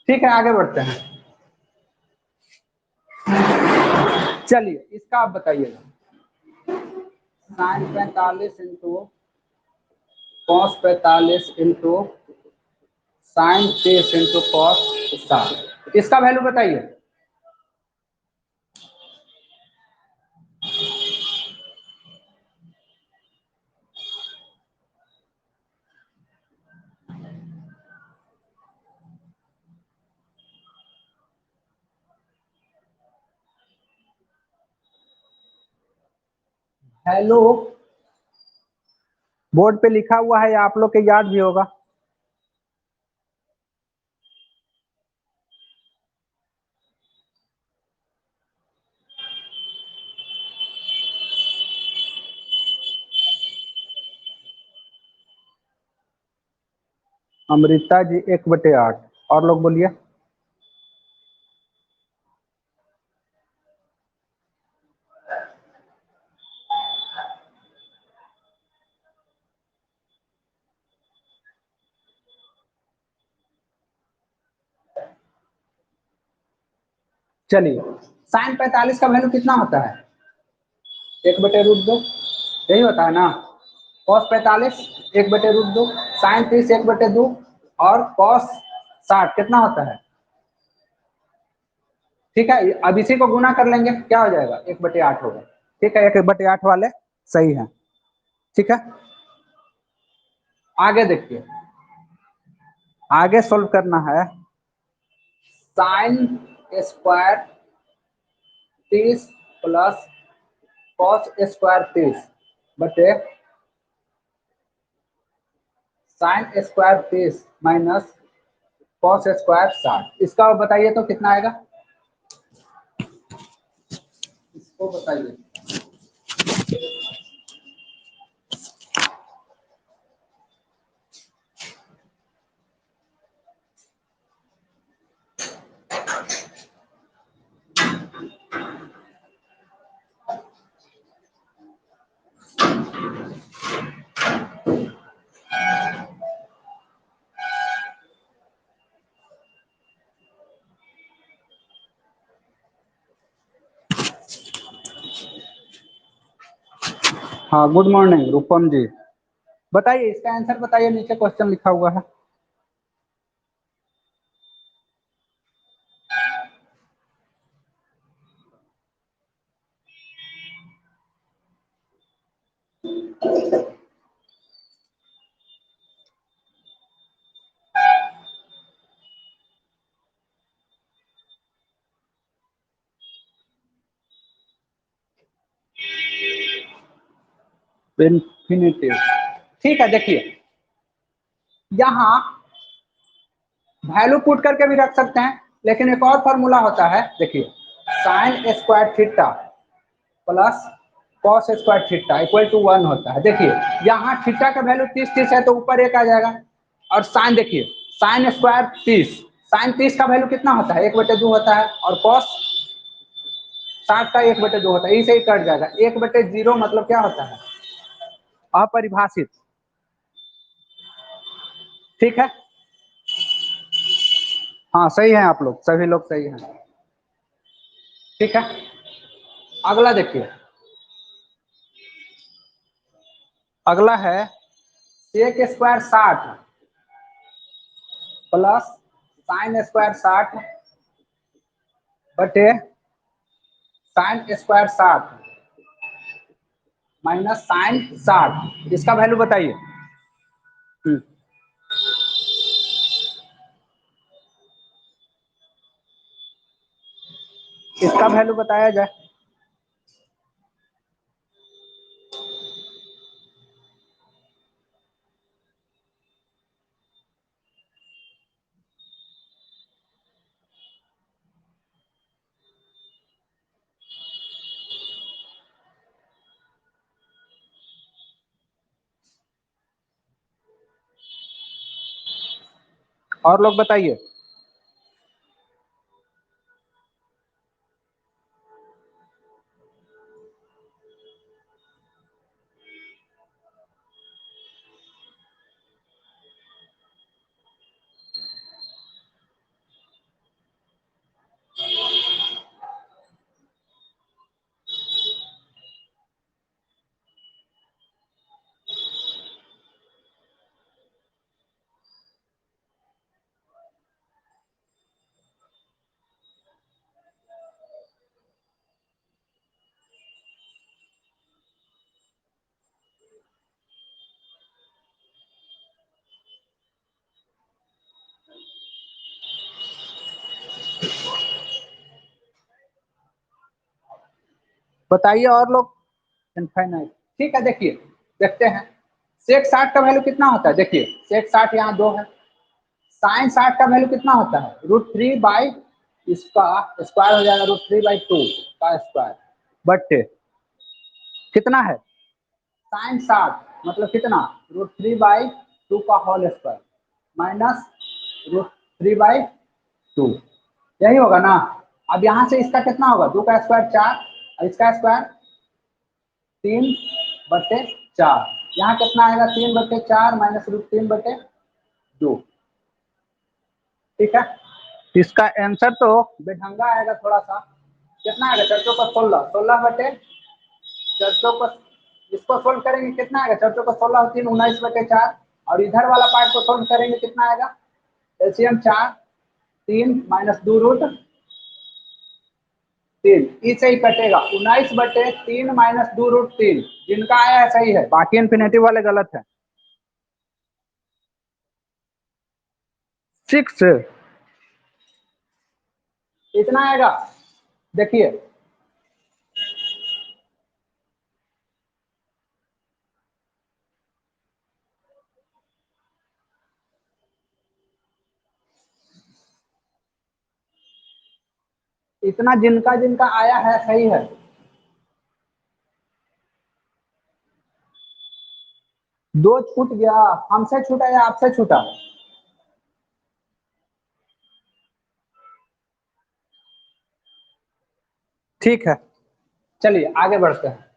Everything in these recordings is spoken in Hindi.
ठीक है, आगे बढ़ते हैं। चलिए इसका आप बताइएगा। Sine 45 into cos 45 into sine 30 into cos 60, इसका वैल्यू बताइए। हेलो, बोर्ड पे लिखा हुआ है या आप लोग के याद भी होगा। अमृता जी 1/8, और लोग बोलिए। चलिए, साइन 45 का वैल्यू कितना होता है? 1/√2, यही होता है ना। कॉस 45 1/√2, साइन 30 1/2, और कॉस 60 कितना होता है? ठीक है, अब इसी को गुना कर लेंगे, क्या हो जाएगा? 1/8 होगा। ठीक है, 1/8 वाले सही है। ठीक है, आगे देखिए, आगे सोल्व करना है। Sine square 30 plus cos square 30 बटे sign square 30 minus cos square 60, इसका बताइए तो कितना आएगा? इसको बताइए। हाँ, गुड मॉर्निंग रूपम जी, बताइए इसका आंसर बताइए, नीचे क्वेश्चन लिखा हुआ है। इन्फिनिटिव, ठीक है। देखिए यहाँ वैल्यू पुट करके भी रख सकते हैं, लेकिन एक और फॉर्मूला होता है। देखिए, sine square theta plus cos square theta equal to 1 होता है। देखिए यहाँ थीटा का वैल्यू 30 है तो ऊपर 1 आ जाएगा, और साइन देखिए साइन स्क्वायर 30, साइन 30 का वैल्यू कितना होता है? 1/2 होता है, और कॉस 60 का 1/2 होता है, इसे ही कट जाएगा। 1/0 मतलब क्या होता है? अपरिभाषित। ठीक है, हाँ सही है, आप लोग सभी लोग सही हैं। ठीक है, अगला देखिए, अगला है sec square 60 plus sine square 60 बटे साइन स्क्वायर 60 माइनस साइन 60, इसका वैल्यू बताइए। इसका वैल्यू बताया जाए। और लोग बताइए। बताइए और लोग। इनफाइनाइट। ठीक है, देखिए देखते हैं। सेक 60 का वैल्यू कितना होता है, देखिए सेक 60 यहाँ 2 है। साइन 60 का वैल्यू कितना होता है, √3 बाई इसका स्क्वायर हो जाएगा √3/2 का स्क्वायर बट्टे कितना है साइन 60 मतलब कितना √3/2 का होल स्क्वायर माइनस √3/2, यही होगा ना। अब यहाँ से इसका कितना होगा, 2 का स्क्वायर 4 और इसका स्क्वायर 3/4। यहाँ कितना आएगा 3/4 माइनस √3/2। ठीक है, इसका आंसर तो बेढंगा आएगा थोड़ा सा। कितना आएगा, 4×16, 16/4। इसको सोल्व करेंगे कितना आएगा, 4×16 3 19/4। और इधर वाला पार्ट को सोल्व करेंगे कितना आएगा, एलसीएम 4 3 -2√3, इसे ही कटेगा 19/3 -2√3। जिनका आया है सही है, बाकी इन्फिनेटिव वाले गलत है। 6 इतना आएगा, देखिए इतना जिनका जिनका आया है सही है। दो छूट गया, हमसे छूटा या आपसे छूटा। ठीक है, चलिए आगे बढ़ते हैं।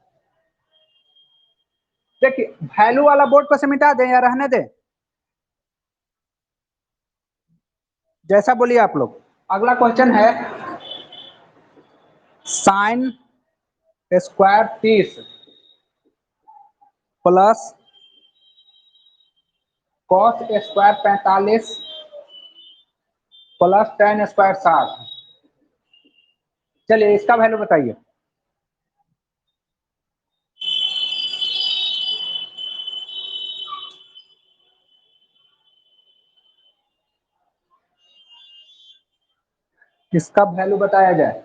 देखिए वैल्यू वाला बोर्ड पर से मिटा दें या रहने दें, जैसा बोलिए आप लोग। अगला क्वेश्चन है sine square 30 plus cos square 45 plus ten square 60। चलिए इसका वैल्यू बताइए। इसका वैल्यू बताया जाए।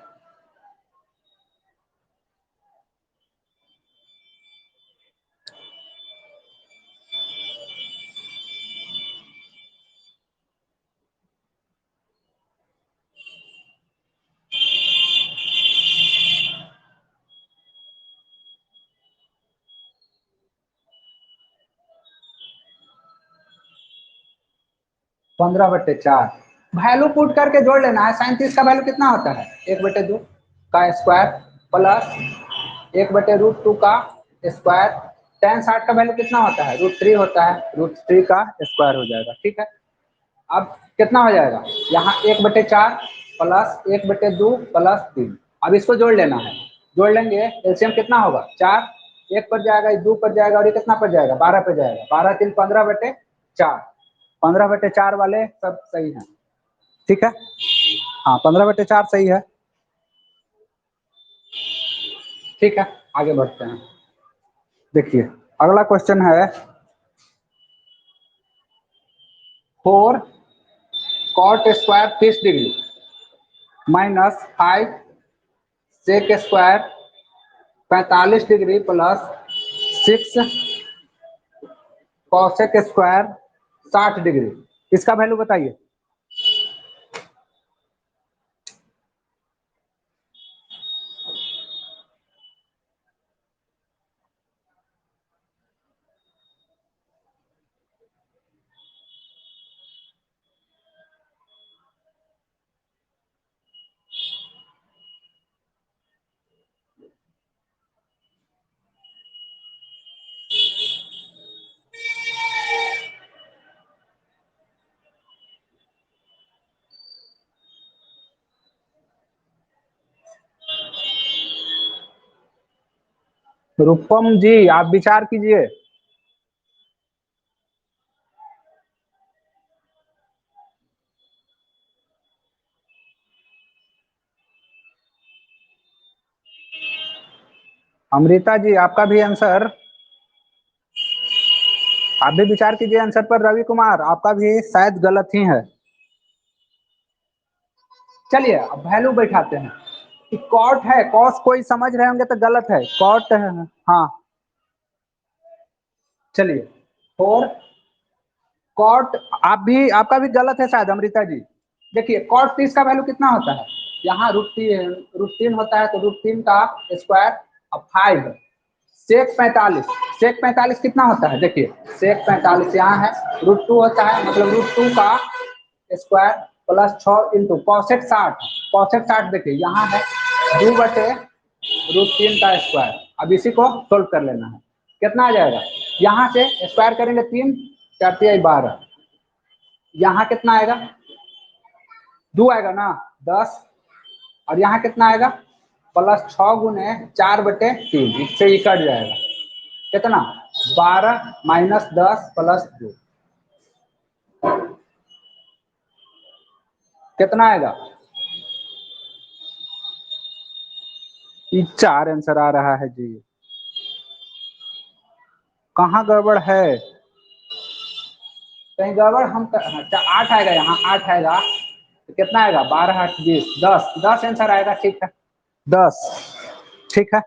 पंद्रह बट्टे चार वैल्यू पुट करके जोड़ लेना है। 37 का वैल्यू कितना होता है, 1/2 का स्क्वायर प्लस 1/√2 का स्क्वायर। टेन 60 का वैल्यू कितना होता है, √3 होता है, √3 का स्क्वायर हो जाएगा। ठीक है, अब कितना हो जाएगा, यहाँ 1/4 प्लस 1/2 प्लस 3। अब इसको जोड़ लेना है, जोड़ लेंगे एलसीएम कितना होगा, 4 1 पर जाएगा, 2 पर जाएगा और ये कितना पर जाएगा, 12 पर जाएगा। 12 3 15/4, 15/4 वाले सब सही हैं। ठीक है, हाँ 15/4 सही है। ठीक है, आगे बढ़ते हैं। देखिए अगला क्वेश्चन है 4 cot square 30° minus 5 sec square 45° plus 6 cosec square 60°। इसका वैल्यू बताइए। रूपम जी आप विचार कीजिए। अमृता जी आपका भी आंसर, आप भी विचार कीजिए आंसर पर। रवि कुमार आपका भी शायद गलत ही है। चलिए अब वैल्यू बैठाते हैं। कॉट है, कॉस कोई समझ रहे होंगे तो गलत है, कॉट है। हाँ चलिए, फोर कॉट, आप भी, आपका भी गलत है शायद अमृता जी। देखिए कॉट 30 का वैल्यू कितना होता है, यहाँ √3 होता है, तो √3 का स्क्वायर अब 5, सेक 45, सेक 45 कितना होता है, देखिए सेक 45 यहाँ है, √2 होता है, मतलब √2 का square plus 6 into cosec 60, cosec 60 देखिए यहाँ है 2/√3 का स्क्वायर। अब इसी को सोल्व कर लेना है, कितना आ जाएगा, यहाँ से स्क्वायर करेंगे 3 4 तिहाई 12, यहाँ कितना आएगा 2 आएगा ना 10, और यहाँ कितना आएगा प्लस 6 × 4/3, इससे ही कट जाएगा, कितना 12 - 10 + 2, कितना आएगा, ये 4 आंसर आ रहा है जी। कहाँ गड़बड़ है, कहीं गड़बड़, हम 8 आएगा, यहाँ 8 आएगा, तो कितना आएगा 12 × 8 = 20, 10 आंसर आएगा, ठीक है 10, ठीक है।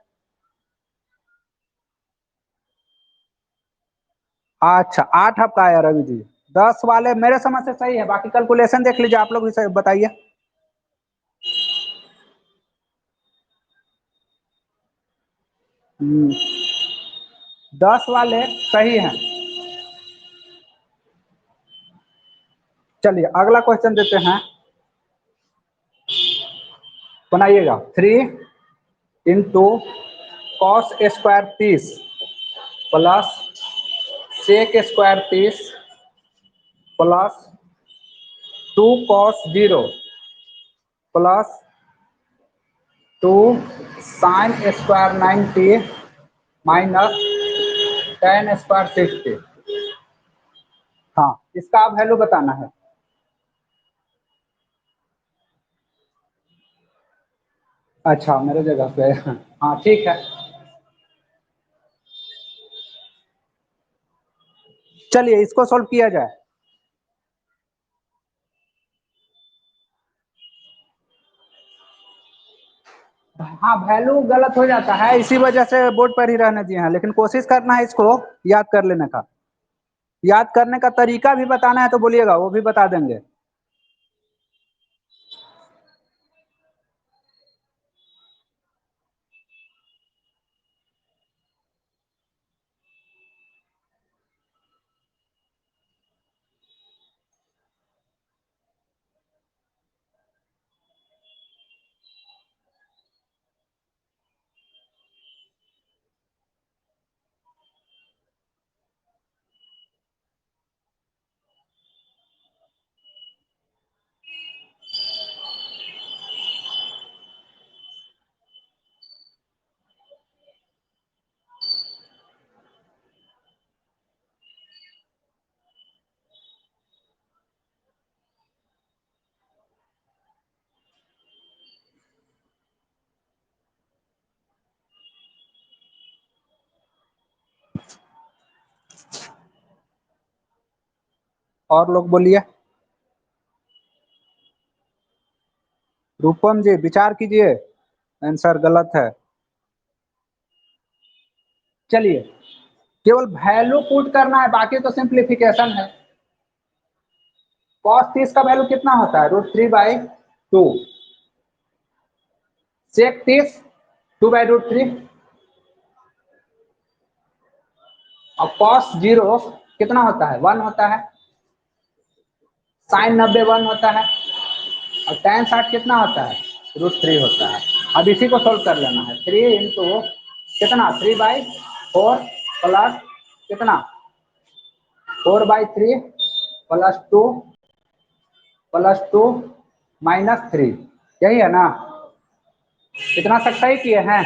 अच्छा 8 आपका आया रवि जी, 10 वाले मेरे समझ से सही है, बाकी कैलकुलेशन देख लीजिए आप लोग भी, बताइए। हम्म, 10 वाले सही हैं। चलिए अगला क्वेश्चन देते हैं, बनाइएगा 3 × cos² 30 plus sec² 30 plus 2 cos 0 plus 2 sin² 90 minus tan² 60। हाँ इसका आप वैल्यू बताना है। अच्छा मेरे जगह पे, हाँ ठीक है, चलिए इसको सॉल्व किया जाए। हाँ वैल्यू गलत हो जाता है, इसी वजह से बोर्ड पर ही रहने दिए हैं, लेकिन कोशिश करना है इसको याद कर लेने का, याद करने का तरीका भी बताना है तो बोलिएगा, वो भी बता देंगे। और लोग बोलिए। रूपम जी विचार कीजिए, आंसर गलत है। चलिए केवल वैल्यू पुट करना है, बाकी तो सिंप्लीफिकेशन है। cos 30 का वैल्यू कितना होता है, √3/2, sec 30 2/√3, और cos 0 कितना होता है 1 होता है, sin 90 1 होता है, और tan 60 कितना होता है √3 होता है। अब इसी को सोल्व कर लेना है, 3 इंटू कितना 3/4 प्लस कितना 4/3 +2 -3, यही है ना, इतना तक सही किए हैं।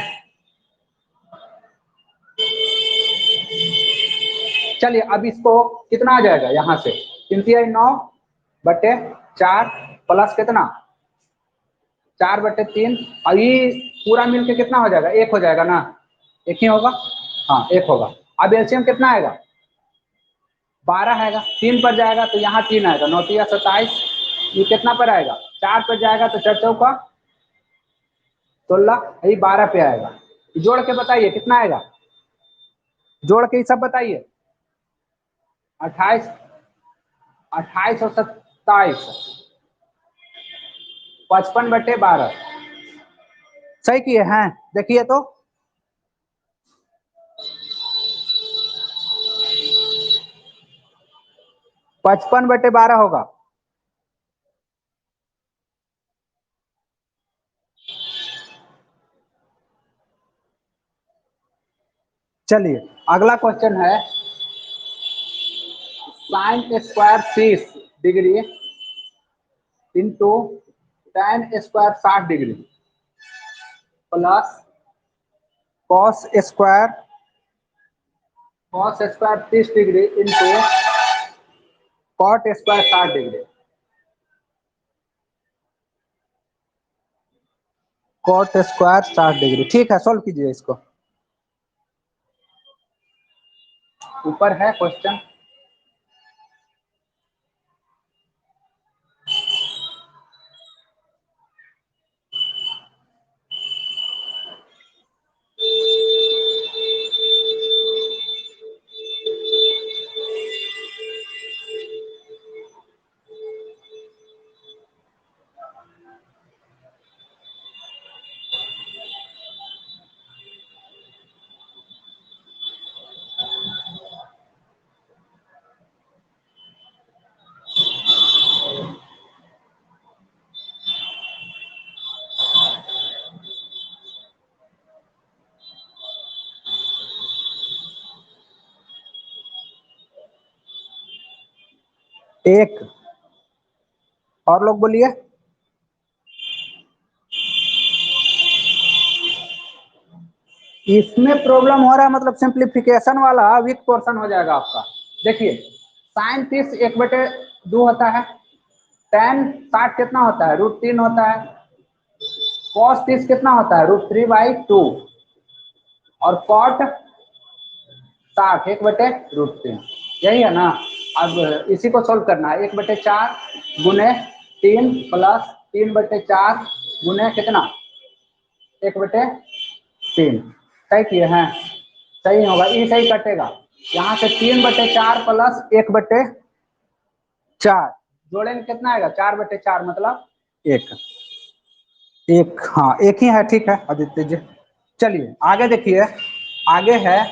चलिए अब इसको कितना आ जाएगा, यहाँ से 3/9/4 प्लस कितना 4/3, और ये पूरा मिलके कितना हो जाएगा, 1 हो जाएगा ना, एक ही होगा, हाँ 1 होगा। अब एलसीएम कितना आएगा 12 आएगा, 3 पर जाएगा तो यहाँ 3 आएगा, 9 × 27, ये कितना पर आएगा 4 पर जाएगा तो 4 × 4 16, यही 12 पे आएगा। जोड़ के बताइए कितना आएगा, जोड़ के ही सब बताइए। 28, 28 और 27, 55/12। सही किए हैं, देखिए तो। पचपन बटे 12 होगा। चलिए अगला क्वेश्चन है, sine square 30 degree into tan square 60 degree plus cos square 30 degree into cot square 60 degree. Cot square 60 degree, ठीक है, सॉल्व कीजिए इसको। ऊपर है क्वेश्चन। एक और लोग बोलिए। इसमें प्रॉब्लम हो रहा है मतलब सिंप्लीफिकेशन वाला वीक पोर्शन हो जाएगा आपका। देखिए साइन 30 1/2 होता है, tan 60 कितना होता है, √3 होता है, cos 30 कितना होता है, √3/2, और cot 60 1/√3, यही है ना। अब इसी को सोल्व करना है, 1/4 गुने 3 प्लस 3/4 गुने कितना, 1/3। सही किए हैं, सही होगा, ई सही कटेगा। यहाँ से 3/4 प्लस 1/4 जोड़ेंगे कितना आएगा, 4/4 मतलब 1। एक, हाँ एक ही है, ठीक है आदित्य जी। चलिए आगे देखिए, आगे है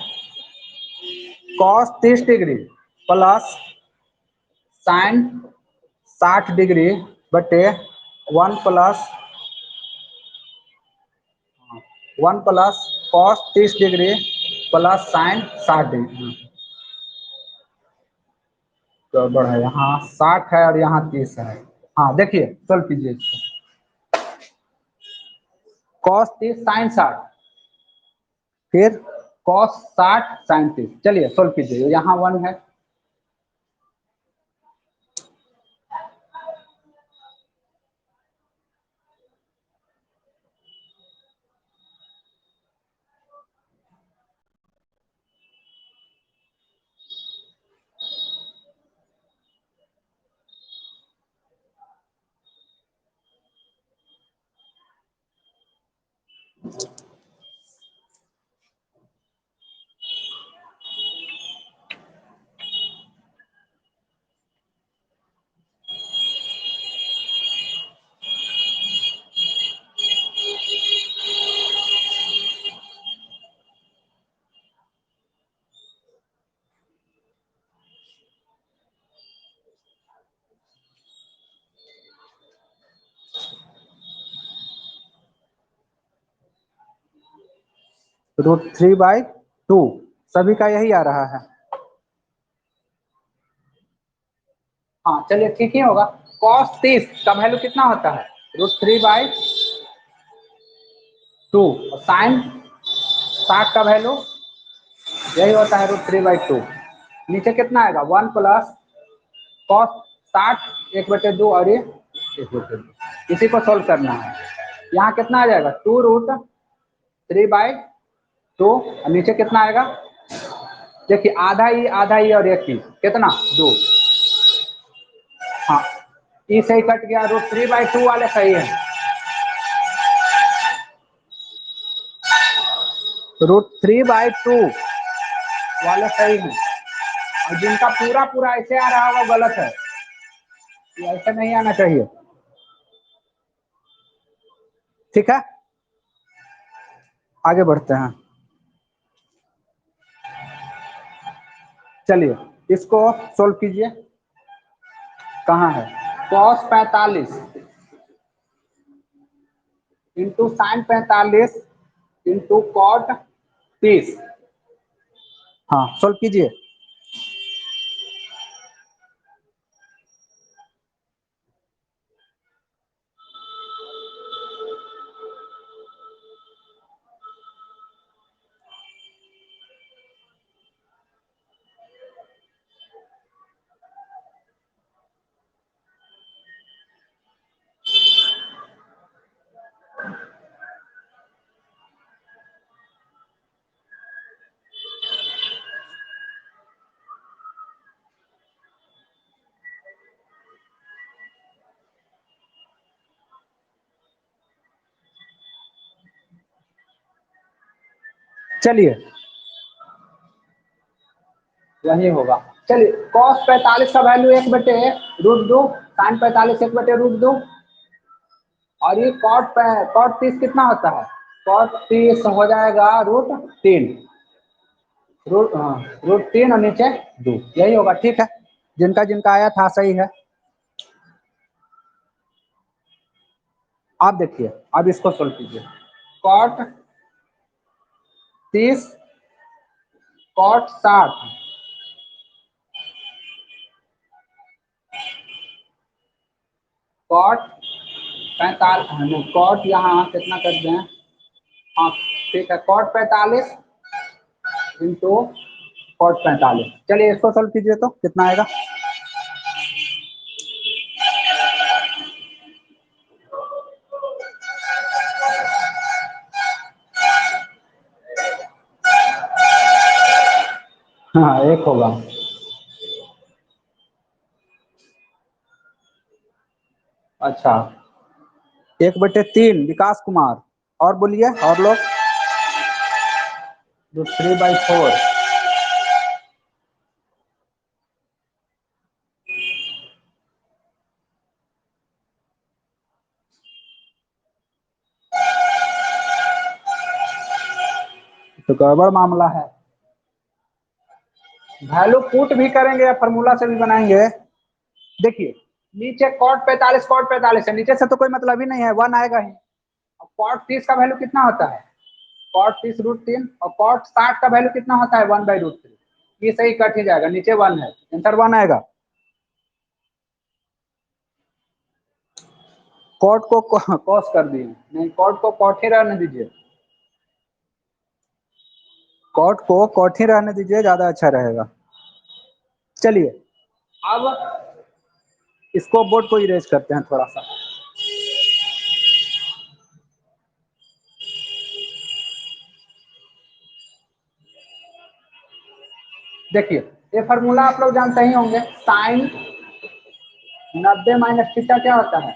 cos 30 degree plus sign 60 degree बटे 1 plus cos 30 degree plus sign 60 degree. गड़बड़ है, यहाँ 60 है और यहाँ 30 है। हाँ देखिए सोल्व कीजिए इसको, cos 30 साइन 60, फिर cos 60 साइन 30। चलिए सोल्व कीजिए, यहाँ 1 है। √3/2 सभी का यही आ रहा है। हाँ चलिए ठीक ही होगा। cos 30 का वैल्यू कितना होता है, √3/2, और साइन 60 का वैल्यू यही होता है √3/2। नीचे कितना आएगा, 1 प्लस cos 60 1/2 और ये 1/2। इसी को सोल्व करना है। यहाँ कितना आ जाएगा, 2√3/2, और नीचे कितना आएगा, देखिए आधा ही और एक ही कितना 2। हाँ ई सही कट गया, √3/2 वाले सही है। √3/2 वाले सही है, और जिनका पूरा पूरा ऐसे आ रहा है वो गलत है, ये ऐसे नहीं आना चाहिए। ठीक है, आगे बढ़ते हैं। चलिए इसको सोल्व कीजिए। कहाँ है? cos 45 into sin 45 into cot 30। हाँ सोल्व कीजिए। चलिए वही होगा। चलिए cos 45 का वैल्यू 1/√2, sin 45 1/√2, और ये cot 30 कितना होता है? cot 30 हो जाएगा √3, √3 और नीचे 2, यही होगा। ठीक है, जिनका जिनका आया था सही है। आप देखिए अब इसको सोल्व कीजिए। cot 30 cot 60 cot 45, cot यहाँ कितना कर दें? हाँ ठीक है, cot 45 इंटू cot 45। चलिए इसको सोल्व कीजिए तो कितना आएगा? हाँ 1 होगा। अच्छा 1/3 विकास कुमार, और बोलिए और लोग। √3/4, तो गड़बड़ मामला है। वैल्यू पुट भी करेंगे या फॉर्मूला से भी बनाएंगे। देखिए नीचे cot 45 है, नीचे से तो कोई मतलब ही नहीं है, 1 आएगा ही। अब cot 30 का वैल्यू कितना होता है? cot 30 √3, और cot 60 का वैल्यू कितना होता है? 1/√3। ये सही कट ही जाएगा, नीचे 1 है, आंसर 1 आएगा। cot को cos कर दिए, नहीं cot को cot ही रहने दीजिए, cot को cot ही रहने दीजिए, ज्यादा अच्छा रहेगा। चलिए अब इसको बोर्ड को इरेज करते हैं थोड़ा सा। देखिए ये फार्मूला आप लोग जानते ही होंगे, साइन 90 माइनस थीटा क्या होता है?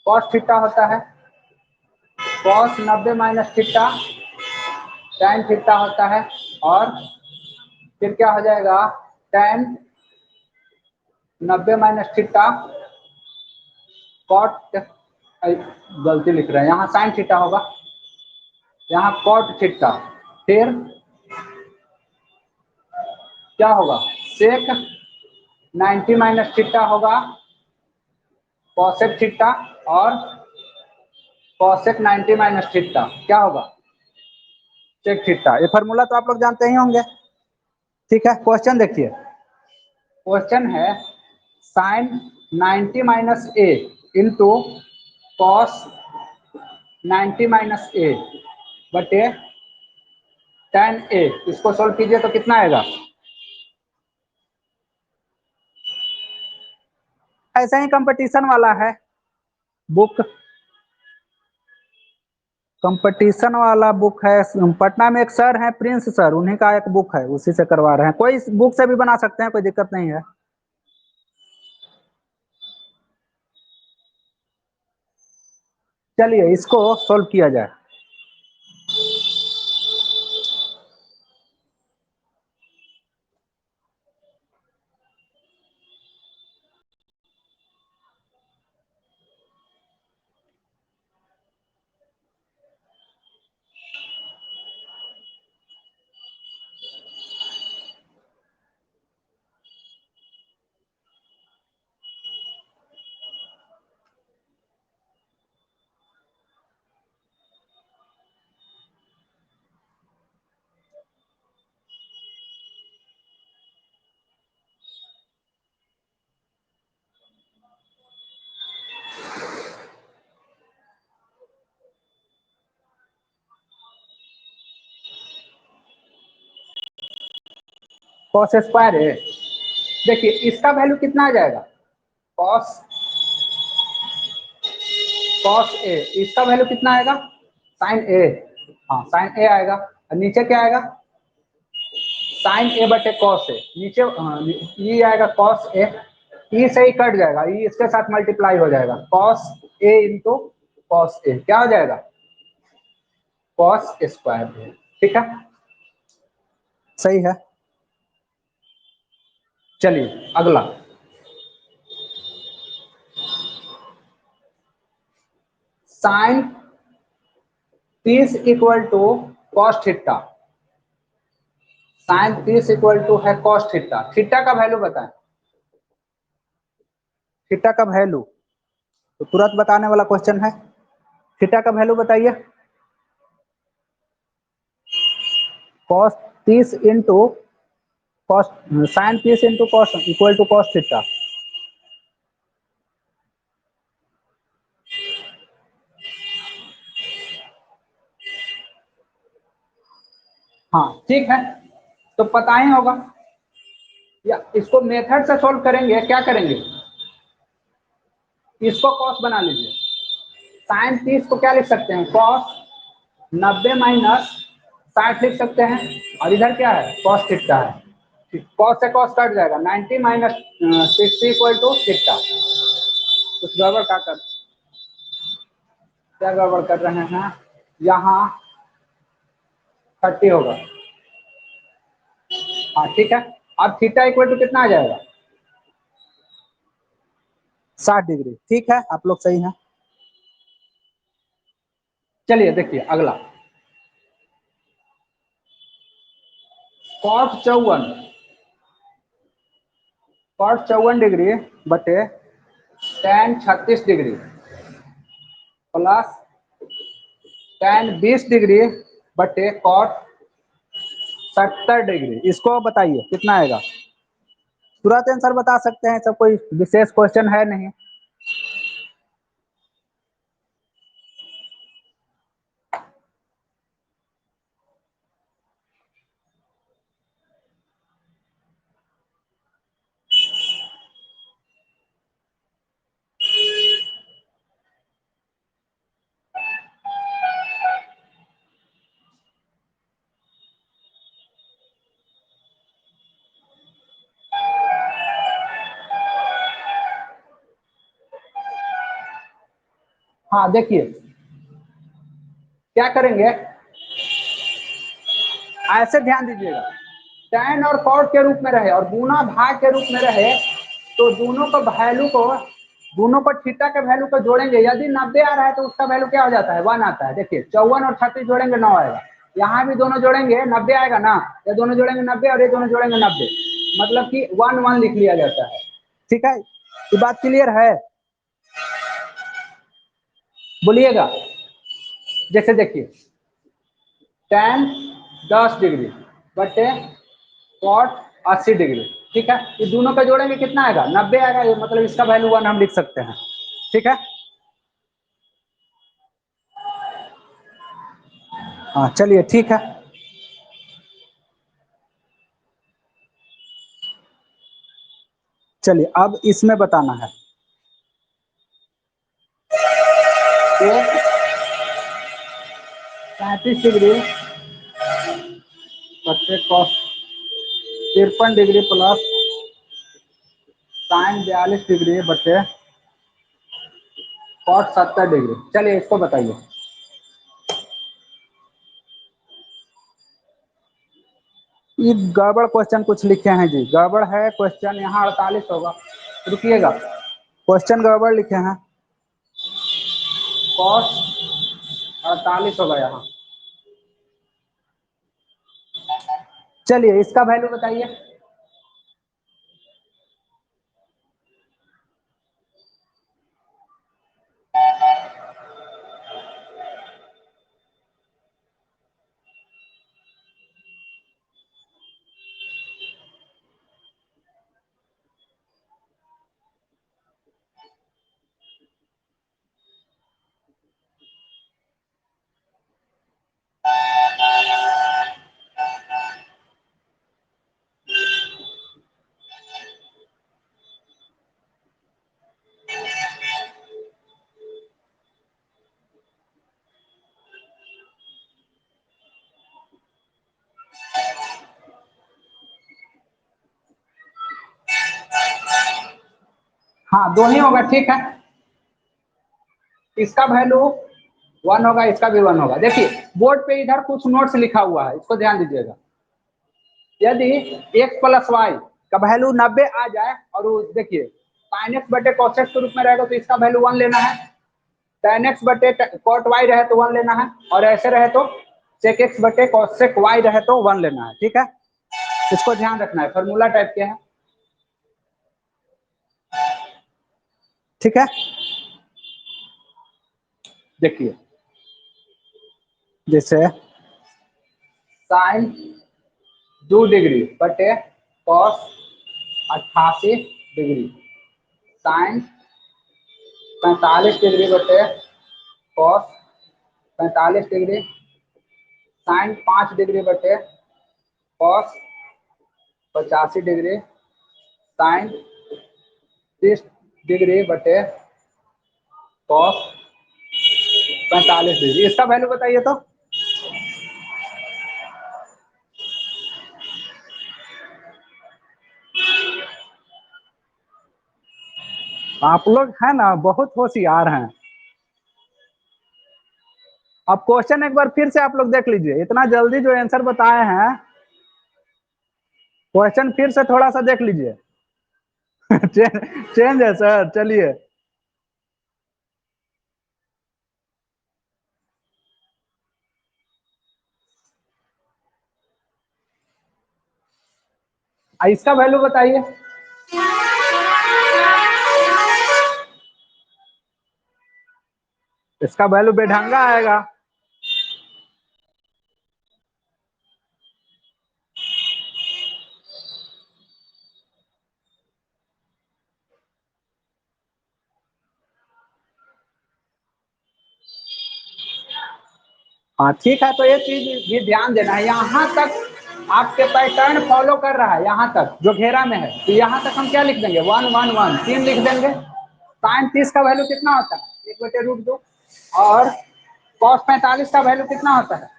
cos थीटा होता है। cos 90 minus theta tan theta होता है, और फिर क्या हो जाएगा? tan 90 माइनस थीटा cot, गलती लिख रहे हैं, यहाँ sin थीटा होगा, यहाँ cot थीटा, फिर क्या होगा? sec 90 माइनस थीटा होगा cosec थीटा, और cosec 90 माइनस थीटा क्या होगा? sec theta. ये फार्मूला तो आप लोग जानते ही होंगे। ठीक है, क्वेश्चन देखिए। क्वेश्चन है साइन 90 माइनस ए इंटू कॉस 90 माइनस ए बटे tan ए, इसको सोल्व कीजिए तो कितना आएगा? ऐसा ही कंपटीशन वाला है बुक, कंपटीशन वाला बुक है, पटना में एक सर हैं प्रिंस सर, उन्हीं का एक बुक है, उसी से करवा रहे हैं। कोई बुक से भी बना सकते हैं, कोई दिक्कत नहीं है। चलिए इसको सोल्व किया जाए। कॉस स्क्वायर ए। देखिए इसका वैल्यू कितना आ जाएगा, कॉस कॉस ए, इसका वैल्यू कितना आएगा, साइन ए। हाँ साइन ए आएगा, और नीचे क्या आएगा, साइन ए बटे कॉस ए। नीचे ये आएगा कॉस ए, ई से ही कट जाएगा, ई इसके साथ मल्टीप्लाई हो जाएगा, cos A into cos A क्या हो जाएगा, कॉस स्क्वायर। ठीक है, सही है। चलिए अगला, sine 30 equal to cos theta. Sine 30 equal to है कॉस थीटा। थीटा का वैल्यू बताएं, थीटा का वैल्यू तो तुरंत बताने वाला क्वेश्चन है। थीटा का वैल्यू बताइए, cos 30 into cos, sine 30 into cos equal to cos theta. हाँ ठीक है, तो पता ही होगा, या इसको मेथड से सॉल्व करेंगे, क्या करेंगे, इसको कॉस बना लीजिए। साइन 30 को क्या लिख सकते हैं, कॉस 90 माइनस 60 लिख सकते हैं, और इधर क्या है, कॉस थीटा है। कॉस से कॉस कट जाएगा, 90 माइनस 60 इक्वल टू थीटा। कुछ गड़बड़ क्या गड़बड़ कर रहे हैं, यहाँ 30 होगा। हाँ ठीक है, अब थीटा इक्वल टू कितना आ जाएगा, 60 डिग्री। ठीक है, आप लोग सही हैं। चलिए देखिए अगला, कॉस 54, कॉस 54 डिग्री बटे tan 36 degree plus tan 20 degree बटे कॉट 70 डिग्री, इसको बताइए कितना आएगा। तुरंत आंसर बता सकते हैं, सब कोई विशेष क्वेश्चन है नहीं। हाँ देखिए क्या करेंगे, ऐसे ध्यान दीजिएगा, tan और cot के रूप में रहे और गुना भाग के रूप में रहे, तो दोनों को वैल्यू को, दोनों को थीटा के वैल्यू को जोड़ेंगे। यदि 90 आ रहा है तो उसका वैल्यू क्या हो जाता है, 1 आता है। देखिए 54 और 36 जोड़ेंगे 9 आएगा, यहाँ भी दोनों जोड़ेंगे 90 आएगा ना, ये दोनों जोड़ेंगे 90 और ये दोनों जोड़ेंगे 90, मतलब कि 1 1 लिख लिया जाता है। ठीक है, ये बात क्लियर है, बोलिएगा। जैसे देखिए tan 10 डिग्री बटे कॉट 80 डिग्री, ठीक है, ये दोनों का जोड़ेंगे कितना आएगा, 90 आएगा, ये मतलब इसका वैल्यू 1 हम लिख सकते हैं। ठीक है, हाँ चलिए ठीक है। चलिए अब इसमें बताना है, तो 35 डिग्री बटे cos 53 degree plus sign 42 degree बटे कॉट 70 डिग्री। चलिए इसको बताइए, ये गड़बड़ क्वेश्चन कुछ लिखे हैं जी, गड़बड़ है क्वेश्चन, यहाँ 48 होगा, रुकिएगा, क्वेश्चन गड़बड़ लिखे हैं, कॉस 48 होगा यहाँ। चलिए इसका वैल्यू बताइए, हाँ दो ही होगा, ठीक है। इसका वैल्यू 1 होगा, इसका भी 1 होगा। देखिए बोर्ड पे इधर कुछ नोट्स लिखा हुआ है, इसको ध्यान दीजिएगा। यदि x प्लस वाई का वैल्यू 90 आ जाए और वो देखिए sin x बटे cos x के रूप में रहेगा तो इसका वैल्यू 1 लेना है। tan x बटे cot y रहे तो 1 लेना है, और ऐसे रहे तो sec x बटे cos sec y रहे तो 1 लेना है, ठीक है। इसको ध्यान रखना है, फॉर्मूला टाइप के है, ठीक है। देखिए जैसे साइन 2 डिग्री बटे कॉस 88 डिग्री, साइन 45 डिग्री बटे कॉस 45 डिग्री, साइन 5 डिग्री बटे कॉस 85 डिग्री, साइन 30 डिग्री बटे कॉस 45 डिग्री। इसका वैल्यू बताइए तो। आप लोग है ना बहुत होशियार हैं। अब क्वेश्चन एक बार फिर से आप लोग देख लीजिए, इतना जल्दी जो आंसर बताए हैं, क्वेश्चन फिर से थोड़ा सा देख लीजिए। चेंज है सर, चलिए। इसका वैल्यू बताइए। इसका वैल्यू बेढंगा आएगा। हाँ ठीक है, तो ये चीज भी ध्यान देना है, यहाँ तक आपके पैटर्न फॉलो कर रहा है, यहाँ तक जो घेरा में है, तो यहाँ तक हम क्या लिख देंगे 1 1 1 3 लिख देंगे। साइन 30 का वैल्यू कितना होता है 1/√2, और कॉस 45 का वैल्यू कितना होता है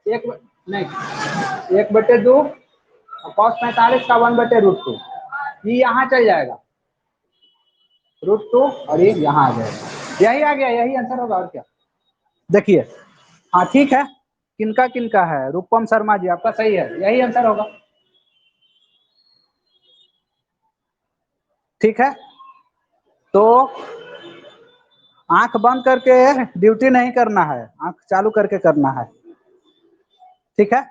एक नहीं 1/2, और कॉस 45 का 1/√2, ये यहाँ चल जाएगा √2, और ये यहाँ आ जाएगा। यही आ गया, यही आंसर होगा, और क्या। देखिए हाँ ठीक है, किनका किनका है, रूपम शर्मा जी आपका सही है, यही आंसर होगा, ठीक है। तो आंख बंद करके ड्यूटी नहीं करना है, आंख चालू करके करना है, ठीक है।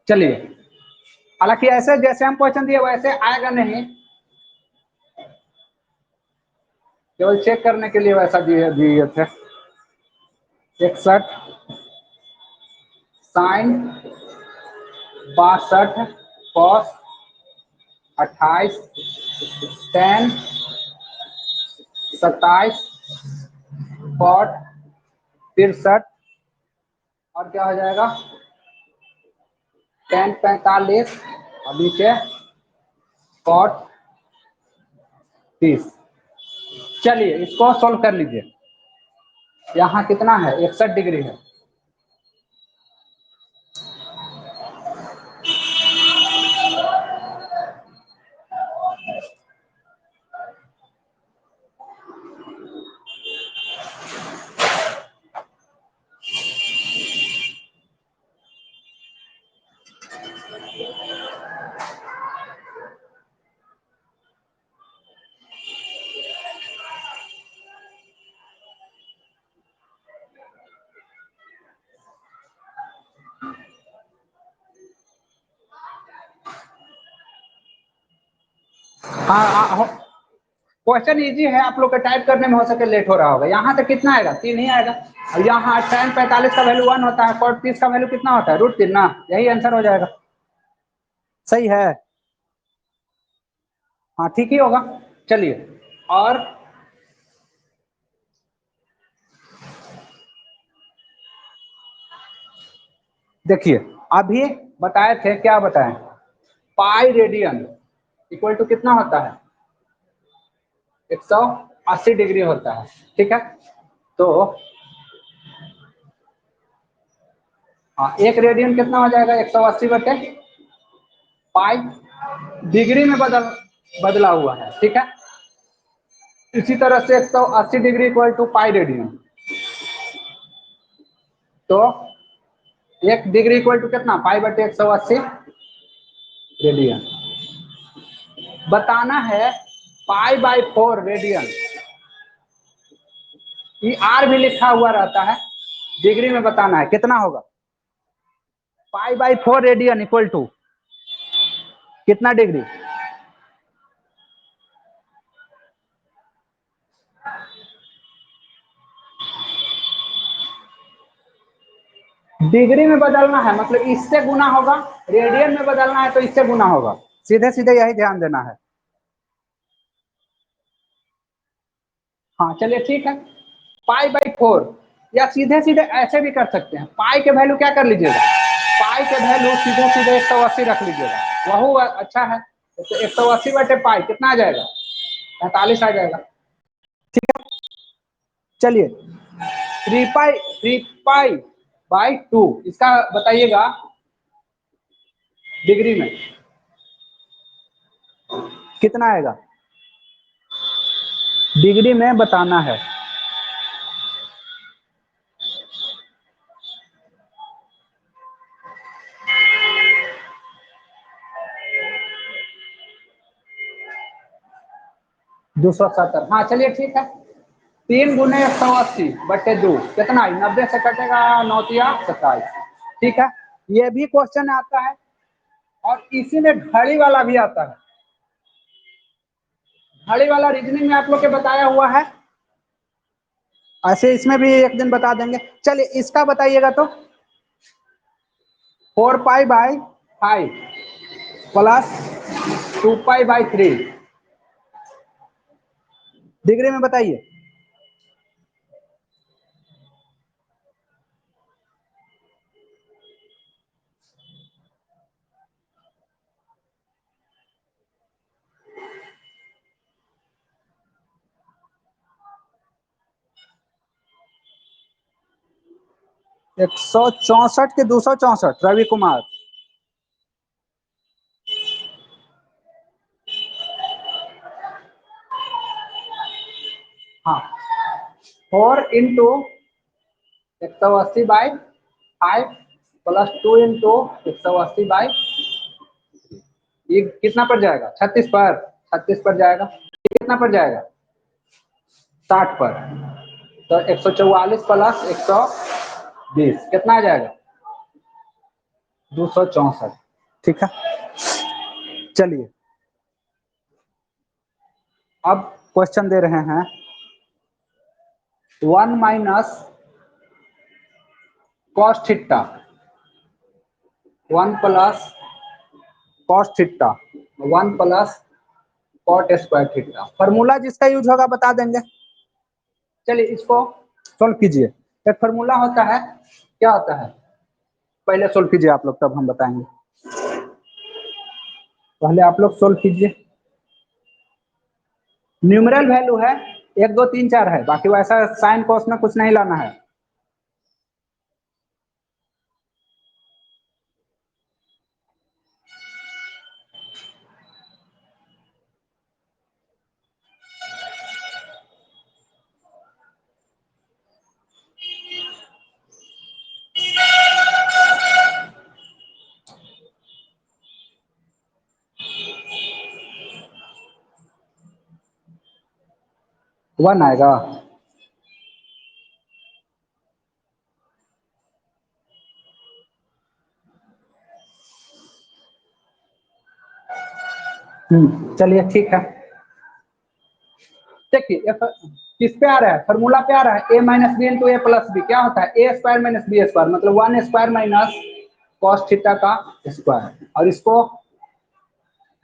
चलिए, हालांकि ऐसे जैसे हम क्वेश्चन दिए वैसे आएगा नहीं, केवल चेक करने के लिए वैसा दिए दिए थे। 61 साइन 62 कॉस 28 टेन 27 कॉट 63, और क्या हो जाएगा टेन 45, और नीचे कॉट 30। चलिए इसको सोल्व कर लीजिए। यहाँ कितना है 61 डिग्री है, हाँ क्वेश्चन इजी है, आप लोग का टाइप करने में हो सके लेट हो रहा होगा। यहाँ तक कितना आएगा 3 ही आएगा, और यहाँ टेन 45 का वैल्यू 1 होता है, कॉट 30 का वैल्यू कितना होता है √3 ना, यही आंसर हो जाएगा, सही है। हाँ ठीक ही होगा। चलिए, और देखिए अभी बताए थे, क्या बताएं, पाई रेडियन इक्वल टू कितना होता है 180 डिग्री होता है, ठीक है। तो हाँ, एक रेडियन कितना हो जाएगा 180 बटे पाई, डिग्री में बदला हुआ है, ठीक है। इसी तरह से 180 degree equal to pi radian, तो एक डिग्री इक्वल टू कितना पाई बटे 180 रेडियन। बताना है पाई बाई 4 रेडियन, ये आर भी लिखा हुआ रहता है, डिग्री में बताना है कितना होगा। Pi by 4 radian equal to कितना डिग्री, डिग्री में बदलना है मतलब इससे गुना होगा, रेडियन में बदलना है तो इससे गुना होगा, सीधे सीधे यही ध्यान देना है। हाँ चलिए ठीक है, पाई बाई 4, या सीधे सीधे ऐसे भी कर सकते हैं, पाई के वैल्यू क्या कर लीजिएगा, पाई के वैल्यू सीधे सीधे 180 रख लीजिएगा, वह अच्छा है। तो 180 बटे पाई कितना आ जाएगा 45 आ जाएगा, ठीक है। चलिए 3 पाई बाई 2 इसका बताइएगा डिग्री में कितना आएगा, डिग्री में बताना है। दो सौ सत्तर, हाँ चलिए ठीक है। 3 गुने 180 बटे 2 कितना है, 90 से कटेगा 9 या 27, ठीक है। ये भी क्वेश्चन आता है और इसी में घड़ी वाला भी आता है, घड़ी वाला रीजनिंग में आप लोग के बताया हुआ है, ऐसे इसमें भी एक दिन बता देंगे। चलिए इसका बताइएगा तो 4 pi by 5 plus 2 pi by 3 degree में बताइए। एक 164 के 264 रवि कुमार, हाँ 4 × 180/5 प्लस 2 × 180/, ये कितना पड़ जाएगा 36 पर, 36 पर जाएगा, ये कितना पड़ जाएगा 60 पर, तो 144 प्लस 120 कितना आ जाएगा 264, ठीक है। चलिए अब क्वेश्चन दे रहे हैं 1 minus cos theta 1 plus cos theta 1 plus cot square theta, formula जिसका यूज होगा बता देंगे। चलिए इसको सोल्व कीजिए, एक फॉर्मूला होता है, क्या होता है पहले सोल्व कीजिए आप लोग तब हम बताएंगे, पहले आप लोग सोल्व कीजिए। न्यूमेरल वैल्यू है 1 2 3 4 है, बाकी वैसा साइन कॉस में कुछ नहीं लाना है। वन आएगा, चलिए ठीक है। देखिए किस पे आ रहा है, फॉर्मूला पे आ रहा है, ए माइनस बी इंटू ए प्लस बी, क्या होता है ए स्क्वायर माइनस बी स्क्वायर, मतलब 1 स्क्वायर माइनस कॉस थीटा का स्क्वायर, और इसको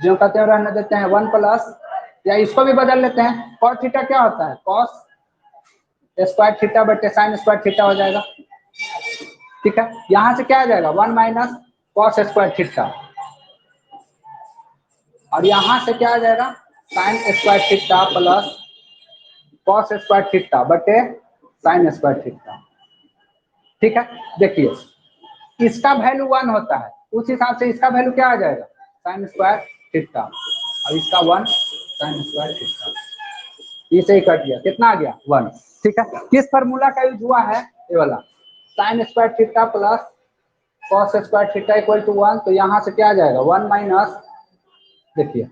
जो कहते हैं रहने देते हैं 1 प्लस, या इसको भी बदल लेते हैं, कॉस थीटा क्या होता है कॉस स्क्वायर थीटा बटे साइन स्क्वायर थीटा हो जाएगा, ठीक है। यहां से क्या आ जाएगा 1 माइनस कॉस स्क्वायर थीटा, और यहां से क्या आ जाएगा sign square theta plus cos square theta बटे साइन स्क्वायर थीटा, ठीक है। देखिए इसका वैल्यू 1 होता है, उस हिसाब से इसका वैल्यू क्या आ जाएगा, साइन स्क्वायर थीटा, और इसका 1 साइन स्क्वायर थीटा, इसे ही कट गया, कितना आ गया 1। ठीक है, किस फार्मूला का यूज हुआ है, ये वाला, sine square theta plus cos square theta equal to 1, तो यहाँ से क्या आ जाएगा 1 माइनस, देखिए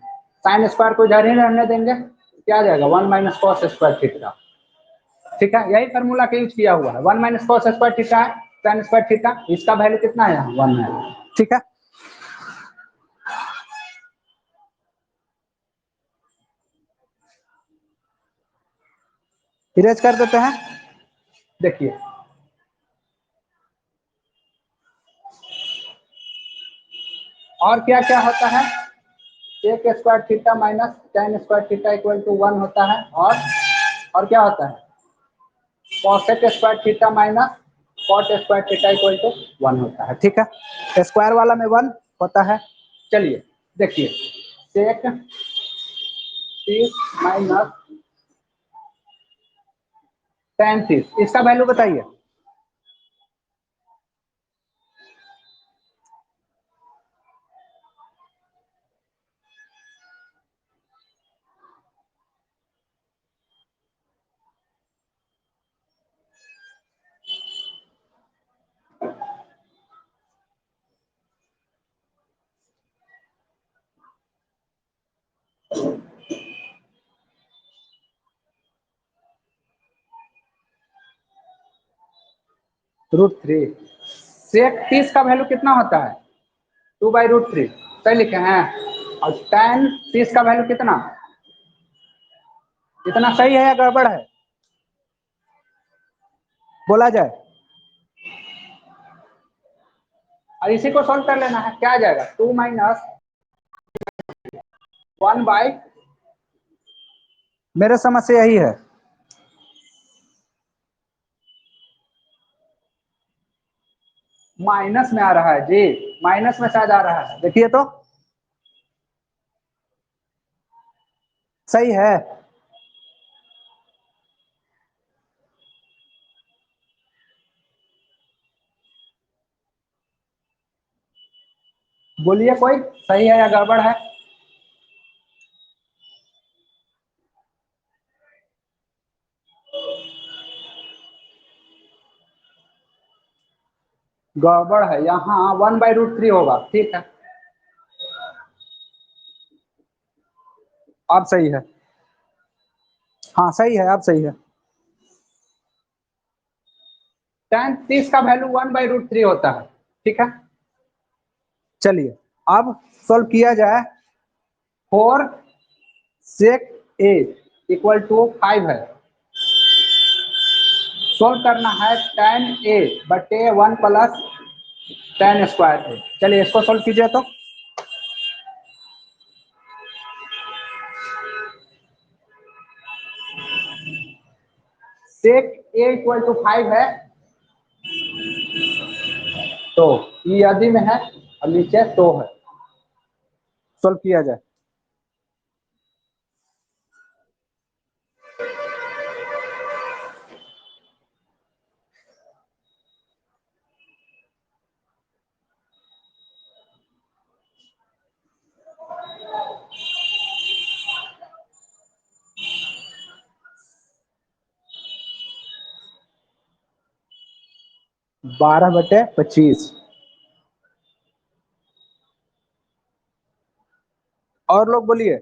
साइन स्क्वायर को इधर ही रहने देंगे, क्या आ जाएगा 1 माइनस कॉस स्क्वायर थीटा। ठीक है, यही फार्मूला का यूज किया हुआ है, 1 माइनस कॉस स्क्वायर थीटा है, साइन स्क्वायर थीटा, इसका वैल्यू कितना है यहाँ 1 है। ठीक है, इरेज कर देते हैं। देखिए और क्या क्या होता है, sec square theta minus ten square theta equal to 1 होता है, और क्या होता है, cosec square theta minus cot square theta equal to 1 होता है। ठीक है, स्क्वायर वाला में 1 होता है। चलिए देखिए, सेक 30 माइनस टेन 30, इसका वैल्यू बताइए। √3, सेक 30 का वैल्यू कितना होता है 2/√3, सही लिखे हैं, और टेन 30 का वैल्यू कितना, इतना सही है या गड़बड़ है, बोला जाए। और इसी को सॉल्व कर लेना है, क्या आ जाएगा 2 माइनस 1/, मेरे समझ से यही है, माइनस में आ रहा है जी, माइनस में शायद आ रहा है, देखिए तो सही है। बोलिए कोई, सही है या गड़बड़ है। गड़बड़ है, यहाँ 1/√3 होगा। ठीक है, अब सही है, हाँ सही है, अब सही है, टेन 30 का वैल्यू 1/√3 होता है। ठीक है, चलिए अब सॉल्व किया जाए, 4 सेक ए इक्वल टू 5 है, सोल्व करना है टेन ए बटे 1 प्लस टेन स्क्वायर ए। चलिए इसको सोल्व कीजिए, तो सेक ए इक्वल टू 5 है, तो ये आदि में है और नीचे तो है, सोल्व किया जाए। बारह बटे 25, और लोग बोलिए।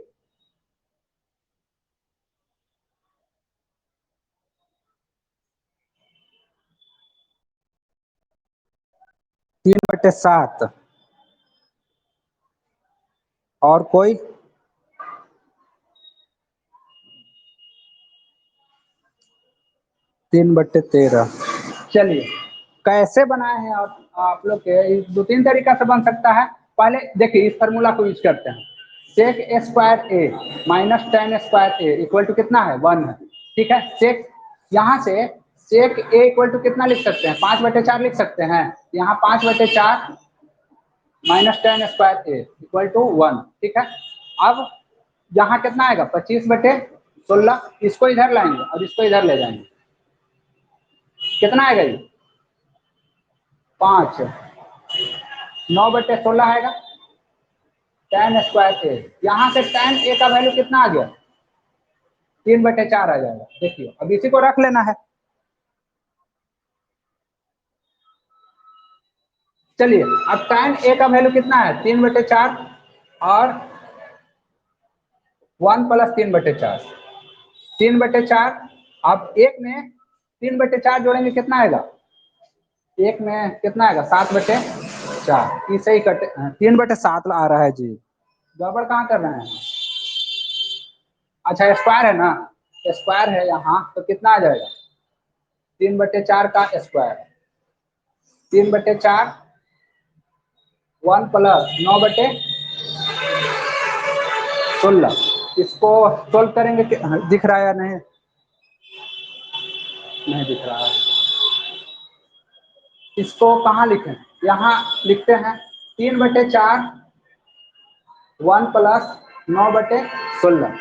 3/7, और कोई, 3/13। चलिए कैसे बनाए हैं आप लोग के, दो तीन तरीका से बन सकता है। पहले देखिए इस फार्मूला को यूज करते हैं, sec A square A minus ten square A equal to कितना है 1 है। ठीक है, सेक यहाँ से सेक ए इक्वल टू कितना लिख सकते हैं 5/4 लिख सकते हैं, यहाँ 5/4 minus ten square A equal to 1। ठीक है, अब यहाँ कितना आएगा 25/16, इसको इधर लाएंगे और इसको इधर ले जाएंगे, कितना आएगा ये 5, 9/16 आएगा। tan स्क्वायर ए, यहाँ से tan ए का वैल्यू कितना आ गया? 3/4 आ जाएगा। देखिए अब इसी को रख लेना है। चलिए अब tan ए का वैल्यू कितना है? 3/4 और 1 + 3/4, 3/4। अब एक में 3/4 जोड़ेंगे कितना आएगा? एक में कितना आएगा? 7/4। ये सही कटे, 3/7 आ रहा है जी। गड़बड़ कहाँ कर रहे हैं? अच्छा स्क्वायर है ना, स्क्वायर है यहाँ तो कितना आ जाएगा? 3/4 का स्क्वायर, 3/4 1 + 9/16। इसको सोल्व करेंगे कि दिख रहा है या नहीं? नहीं दिख रहा है। इसको कहाँ लिखें? यहाँ लिखते हैं 3/4 1 + 9/16,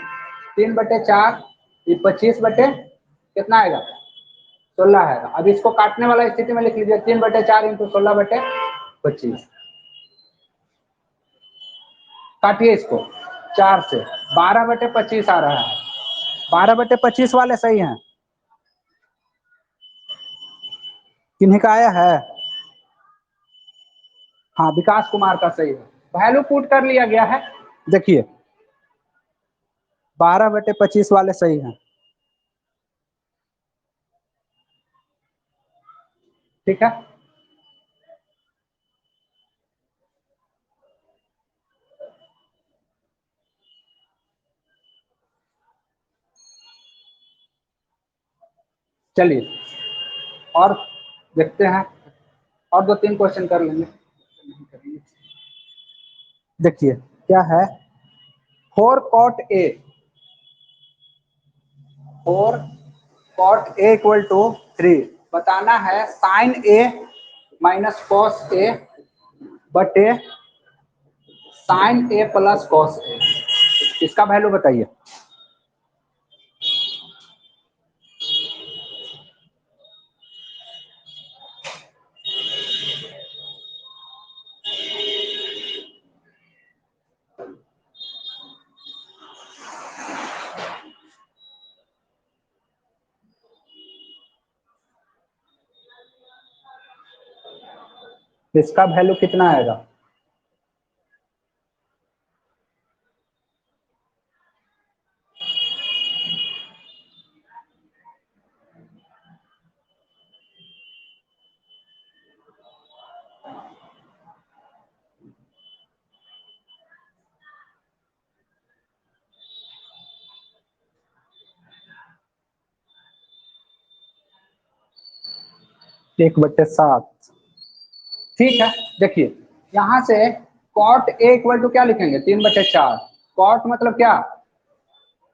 3/4 ये 25 बटे कितना आएगा? 16 आएगा। अब इसको काटने वाला स्थिति में लिख लीजिए 3/4 × 16/25। काटिए इसको 4 से, 12/25 आ रहा है। 12/25 वाले सही हैं? किन्हीं का आया है? हाँ विकास कुमार का सही है। वैल्यू पुट कर लिया गया है। देखिए 12/25 वाले सही हैं। ठीक है, चलिए और देखते हैं, और 2-3 क्वेश्चन कर लेंगे। देखिए क्या है, 4 cot A, 4 cot A = 3। बताना है sin A - cos A बटे sin A + cos A। इसका वैल्यू बताइए। इसका वैल्यू कितना आएगा? एक बटे 7। ठीक है, देखिए यहाँ से cot A = क्या लिखेंगे? 3/4। cot मतलब क्या?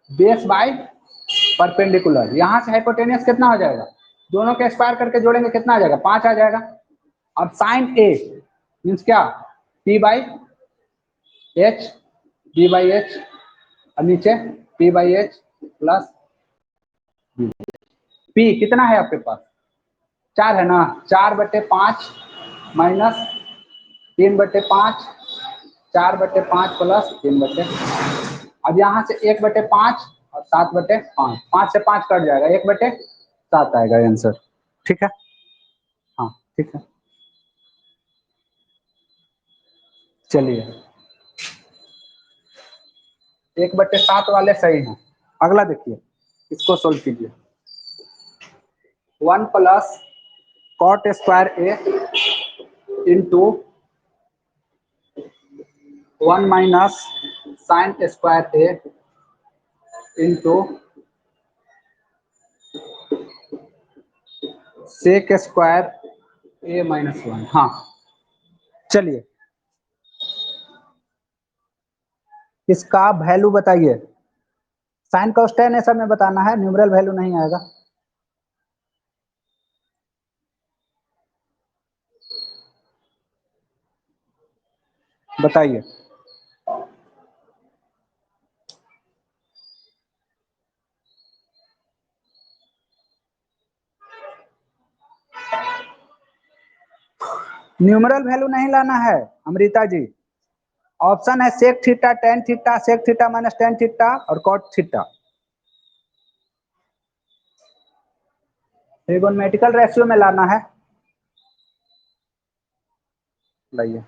Base by perpendicular. यहाँ से हाइपोटेनियस कितना हो जाएगा? दोनों के स्क्वायर करके जोड़ेंगे कितना आ जाएगा? 5 आ जाएगा। अब साइन ए मीन्स क्या? P/H, B/H और नीचे P/H प्लस P कितना है आपके पास? 4 है ना, 4/5 माइनस 3/5, 4/5 प्लस 3/। अब यहाँ से 1/5 और 7/5, 5 से 5 कट जाएगा, 1/7 आएगा आंसर। ठीक है, हाँ ठीक है। चलिए 1/7 वाले सही हैं। अगला देखिए, इसको सोल्व कीजिए। 1 + cot square A into 1 minus sine square A into sec square A - 1। हाँ चलिए इसका वैल्यू बताइए। साइन cos tan ये सब में बताना है, न्यूमरल वैल्यू नहीं आएगा। बताइए। न्यूमरल वैल्यू नहीं लाना है अमृता जी। ऑप्शन है sec theta, tan theta, sec theta minus tan theta और कॉट थीटा। ट्रिगोनोमेट्रिकल रेशियो में लाना है। लाइए।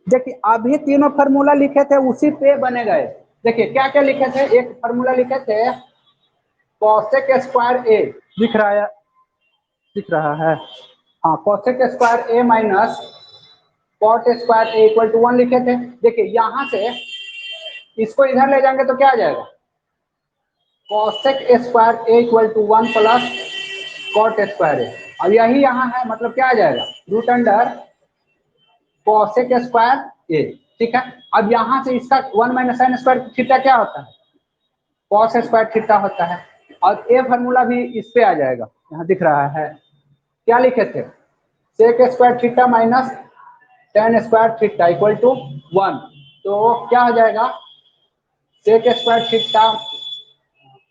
देखिए अभी तीनों फार्मूला लिखे थे उसी पे बने गए। देखिए क्या क्या लिखे थे, एक फार्मूला लिखे थे कॉसेक स्क्वायर ए, दिख रहा है, दिख रहा है, हाँ cosec square A minus cot square A equal to 1 लिखे थे। देखिए यहां से इसको इधर ले जाएंगे तो क्या आ जाएगा, cosec square A equal to 1 plus cot square A, और यही यहाँ है मतलब क्या आ जाएगा, root under cosec square A. ठीक है, अब यहाँ से इसका 1 माइनस साइन स्क्वायर थीटा क्या होता है, कॉस स्क्वायर थीटा होता है, और ए फार्मूला भी इस पे आ जाएगा, यहाँ दिख रहा है। क्या लिखे थे, sec square theta minus ten square theta equal to 1, तो क्या हो जाएगा, sec square theta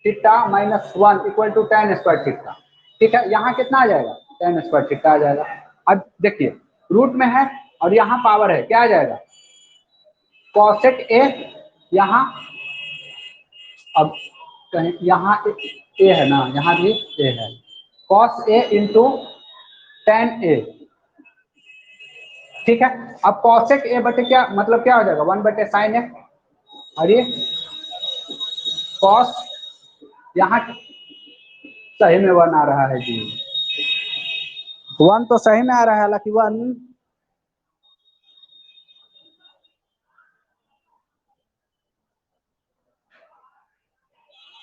theta minus 1 equal to tan square theta. ठीक है, यहाँ कितना आ जाएगा, टेन स्क्वायर थीटा आ जाएगा। अब देखिए रूट में है और यहाँ पावर है, क्या आ जाएगा, कॉसेक ए, यहाँ अब कहीं यहाँ ए है ना, यहाँ भी ए है, कॉस ए इंटू टेन ए। ठीक है, अब कॉसेक ए बटे क्या मतलब क्या हो जाएगा, 1 बटे साइन ए, और ये कॉस, यहाँ सही में 1 आ रहा है जी, 1 तो सही में आ रहा है, हालांकि 1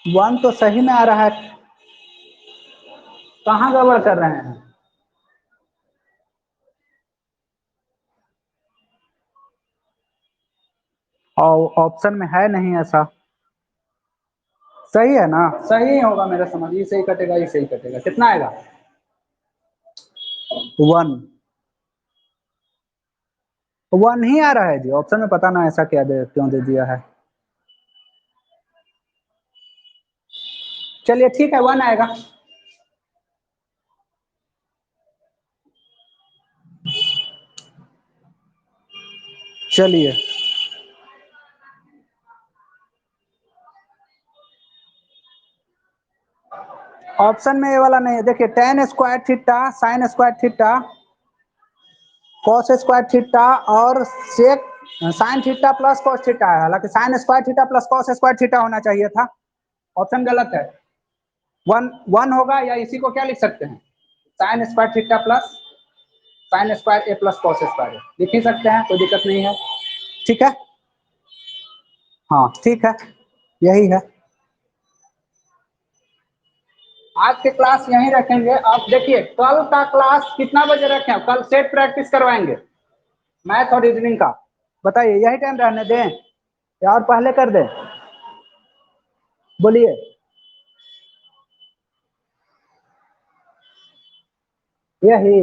1 तो सही में आ रहा है, कहाँ गड़बड़ कर रहे हैं। और ऑप्शन में है नहीं ऐसा, सही है ना, सही ही होगा मेरा समझ, ये सही कटेगा, ये सही कटेगा, कितना आएगा 1, 1 ही आ रहा है जी ऑप्शन में, पता ना ऐसा क्या दे क्यों दे दिया है। चलिए ठीक है 1 आएगा। चलिए ऑप्शन में ये वाला नहीं है, देखिए ten square theta sine square theta cos square theta और sec sine theta plus cos theta है, हालांकि sine square theta plus cos square theta होना चाहिए था, ऑप्शन गलत है। 1 होगा, या इसी को क्या लिख सकते हैं, sine square theta plus sine square A plus cos square A, लिख ही सकते हैं, कोई दिक्कत नहीं है। ठीक है, हाँ ठीक है, यही है। आज के क्लास यहीं रखेंगे। आप देखिए कल का क्लास कितना बजे रखें, कल सेट प्रैक्टिस करवाएंगे मैथ और रीजनिंग का, बताइए यही टाइम रहने दें या और पहले कर दें, बोलिए। यही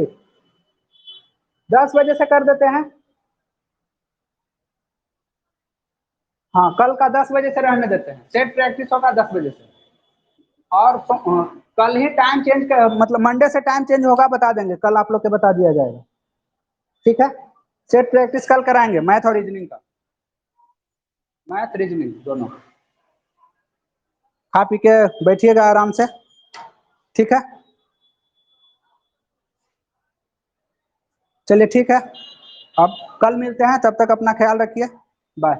10 बजे से कर देते हैं, हाँ कल का 10 बजे से रहने देते हैं, सेट प्रैक्टिस होगा 10 बजे से, और कल ही टाइम चेंज कर, मतलब मंडे से टाइम चेंज होगा, बता देंगे कल, आप लोग के बता दिया जाएगा। ठीक है, सेट प्रैक्टिस कल कराएंगे मैथ और रीजनिंग का, मैथ रीजनिंग दोनों। खा पी के बैठिएगा आराम से, ठीक है, चलिए ठीक है, अब कल मिलते हैं, तब तक अपना ख्याल रखिए, बाय।